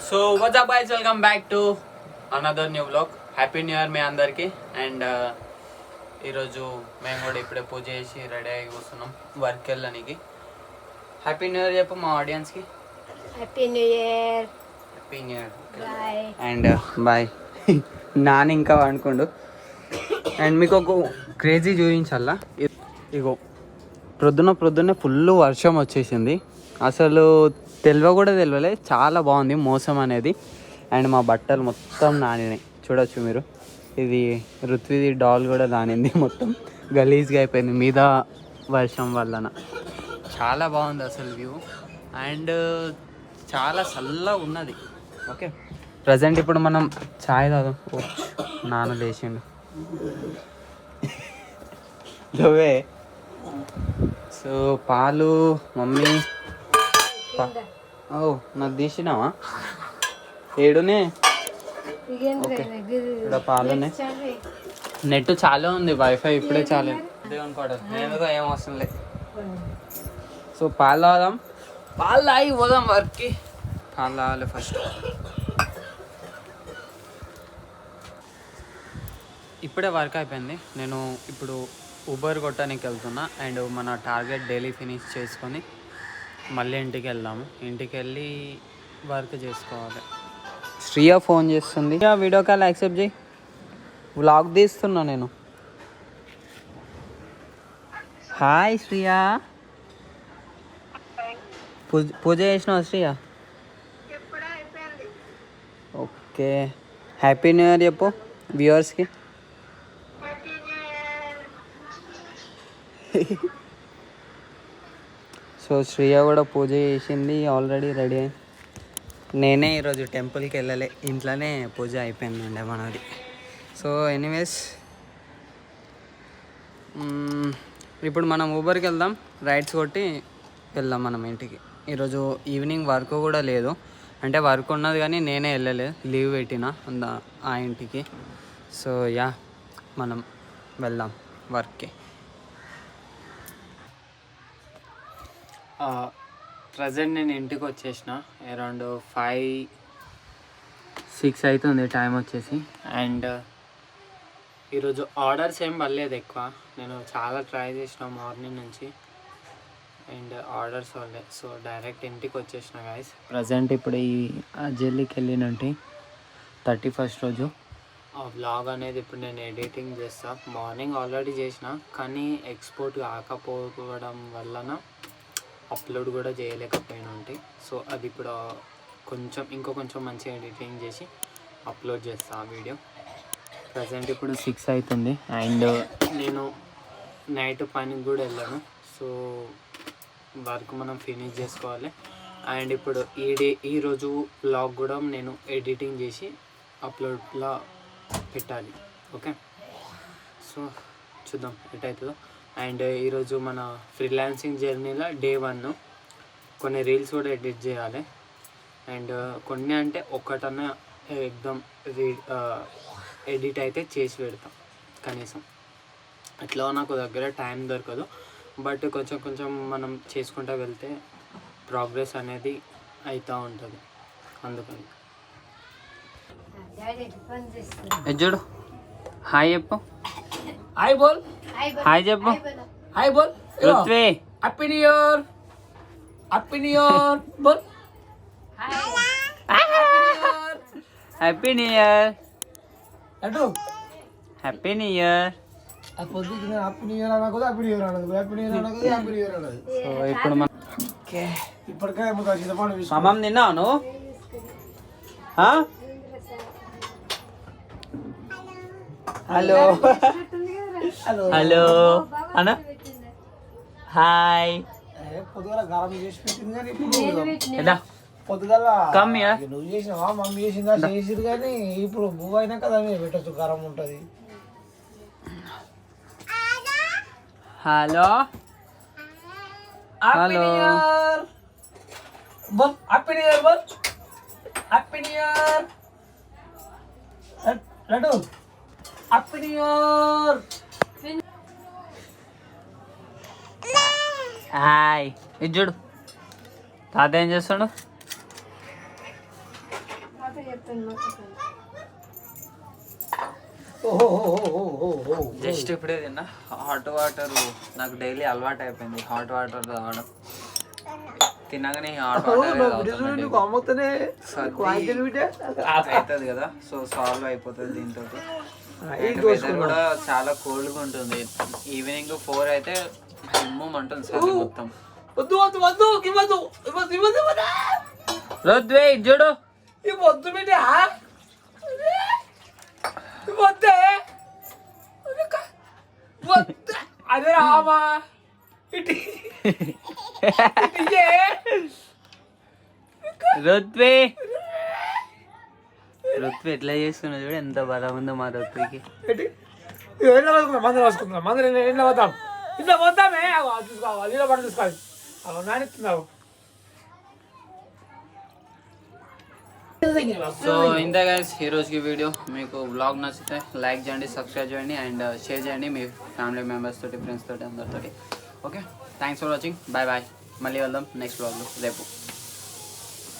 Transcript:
So what's up guys, welcome back to another new vlog. Happy new year మీ అందరికి. And ఈరోజు మేము కూడా ఇప్పుడే పూజ చేసి రెడీ అయ్యి కూర్చున్నాం వర్క్ వెళ్ళడానికి. హ్యాపీ న్యూ ఇయర్ చెప్పు మా ఆడియన్స్కి. Happy new year. Happy new year bye. And bye. నాన్న ఇంకా అనుకోండు. అండ్ మీకు ఒక క్రేజీ చూపించాలా. ఇగో ప్రొద్దున్నే ఫుల్ వర్షం వచ్చేసింది. అసలు కూడా తెలియలే, చాలా బాగుంది మోసం అనేది. అండ్ మా బట్టలు మొత్తం నానినాయి చూడొచ్చు మీరు. ఇది ఋత్విది డాల్ కూడా నానింది, మొత్తం గలీజ్గా అయిపోయింది మీద వర్షం వలన. చాలా బాగుంది అసలు వ్యూ. అండ్ చాలా చల్లగా ఉన్నది. ఓకే, ప్రజెంట్ ఇప్పుడు మనం ఛాయ్ తాగుదాం. నాన్న లేచిండు నువ్వే. సో పాలు మమ్మీ. ఓ నాకు తీసినావా? ఏడునే. ఓకే, ఇక్కడ పాలునే. నెట్ చాలా ఉంది, వైఫై ఇప్పుడే చాలా అనుకోవడం. నేను ఏం అవసరం లేదు. సో పాలు తాగుదాం. పాలు తాగి పోదాం వర్క్కి. పాలు తాగాలి ఫస్ట్. ఇప్పుడే వర్క్ అయిపోయింది. నేను ఇప్పుడు ఊబర్ కొట్టడానికి వెళ్తున్నా. అండ్ మన టార్గెట్ డైలీ ఫినిష్ చేసుకొని మళ్ళీ ఇంటికి వెళ్దాము. ఇంటికి వెళ్ళి వర్క్ చేసుకోవాలి. శ్రీయ ఫోన్ చేస్తుంది. వీడియో కాల్ యాక్సెప్ట్ చేయి, వ్లాగ్ తీస్తున్నా నేను. హాయ్ శ్రీయ. పూజ చేసినావా Shriya? Okay, happy new year చెప్పు వ్యూవర్స్కి. సో శ్రీయ కూడా పూజ చేసింది, ఆల్రెడీ రెడీ అయింది. నేనే ఈరోజు టెంపుల్కి వెళ్ళలే, ఇంట్లోనే పూజ అయిపోయిందండి మనది. సో ఎనీవేస్ ఇప్పుడు మనం ఊబర్కి వెళ్దాం, రైడ్స్ కొట్టి వెళ్దాం మనం ఇంటికి. ఈరోజు ఈవినింగ్ వర్క్ కూడా లేదు, అంటే వర్క్ ఉన్నది కానీ నేనే వెళ్ళలేదు, లీవ్ పెట్టిన ఆ ఇంటికి. సో యా, మనం వెళ్దాం వర్క్కి. ప్రజెంట్ నేను ఇంటికి వచ్చేసిన, అరౌండ్ 5-6 అవుతుంది టైం వచ్చేసి. అండ్ ఈరోజు ఆర్డర్స్ ఏం పడలేదు ఎక్కువ, నేను చాలా ట్రై చేసిన మార్నింగ్ నుంచి. అండ్ ఆర్డర్స్ పడలేదు. సో డైరెక్ట్ ఇంటికి వచ్చేసిన గైస్. ప్రజెంట్ ఇప్పుడు ఈ జల్లికి వెళ్ళినట్టు 31st రోజు ఆ వ్లాగ్ అనేది ఇప్పుడు నేను ఎడిటింగ్ చేస్తాను. మార్నింగ్ ఆల్రెడీ చేసిన, కానీ ఎక్స్పోర్ట్ కాకపోవడం వలన అప్లోడ్ కూడా చేయలేకపోయినా ఉంటే. సో అది ఇప్పుడు ఇంకో కొంచెం మంచిగా ఎడిటింగ్ చేసి అప్లోడ్ చేస్తాను ఆ వీడియో. ప్రజెంట్ ఇప్పుడు 6 అవుతుంది. అండ్ నేను నైట్ పనికి కూడా వెళ్ళాను. సో వర్క్ మనం ఫినిష్ చేసుకోవాలి. అండ్ ఇప్పుడు ఈరోజు వ్లాగ్ కూడా నేను ఎడిటింగ్ చేసి అప్లోడ్లో పెట్టాలి. ఓకే, సో చూద్దాం ఎటవుతుందో. అండ్ ఈరోజు మన ఫ్రీలాన్సింగ్ జర్నీలో డే 1. కొన్ని రీల్స్ కూడా ఎడిట్ చేయాలి. అండ్ కొన్ని అంటే ఒక్కటన్నా ఎగ్దమ్ ఎడిట్ అయితే చేసి పెడతాం కనీసం. ఎట్లా నాకు దగ్గర టైం దొరకదు, బట్ కొంచెం మనం చేసుకుంటూ వెళ్తే ప్రోగ్రెస్ అనేది అవుతూ ఉంటుంది. అందుకని చూడు. హాయ్ చెప్పు. హాయ్ బోల్. హాయ్ చెప్పు. హాయ్ బోల్. Ruthvi happy new year. Happy new year బోల్. Happy new year. అటు హ్యాపీ న్యూ ఇయర్. సో ఇప్పుడు మనం మమ్మం తిన్నావు నువ్వు? హలో హలో అన్న. హాయ్. పొద్దుగల నువ్వు చేసినావా మమ్మీ చేసిందా చేసిరు, కానీ ఇప్పుడు భూ అయినా కదా మీరు పెట్టచ్చు, కారం ఉంటుంది. హలో హలో బోల్. హ్యాపీ న్యూ ఇయర్ బోల్. Happy new year laddu. Happy new year. Hi. ఇది చూడు తాత ఏం చేస్తాడు. తర్వాత చెప్తాను. జస్ట్ ఇప్పుడే తిన్నా. హాట్ వాటర్ నాకు డైలీ అలవాటు అయిపోయింది, హాట్ వాటర్ తాగడం. తినగానే హాట్ వాటర్ అవుతుంది కదా, సో సాల్వ్ అయిపోతుంది దీంతో. వెదర్ కూడా చాలా కోల్డ్గా ఉంటుంది. ఈవినింగ్ 4 అయితే హిమ్మం అంటుంది సార్ మొత్తం. రుద్వే చూడు వద్దు బిడ్డ అదే రామా రుత్వి ఎట్లా చేస్తున్నావు చూడు, ఎంత బలం ఉందో మా రుత్వికి. మందరం వేసుకుందాం, మందరం ఇంట్లో పోతాం, ఇంట్లో పోతామే చూసుకోవాలి, ఇంట్లో పట్టు చూసుకోవాలి. అలా నానిస్తున్నావు. సో ఇంతే గైస్ ఈ రోజుకి వీడియో. మీకు బ్లాగ్ నచ్చితే లైక్ చేయండి, సబ్స్క్రైబ్ చేయండి అండ్ షేర్ చేయండి మీ ఫ్యామిలీ మెంబర్స్ తోటి, ఫ్రెండ్స్ తోటి, అందరితోటి. Okay, thanks for watching. Bye bye. మళ్ళీ వెళ్దాం నెక్స్ట్ బ్లాగ్లో రేపు.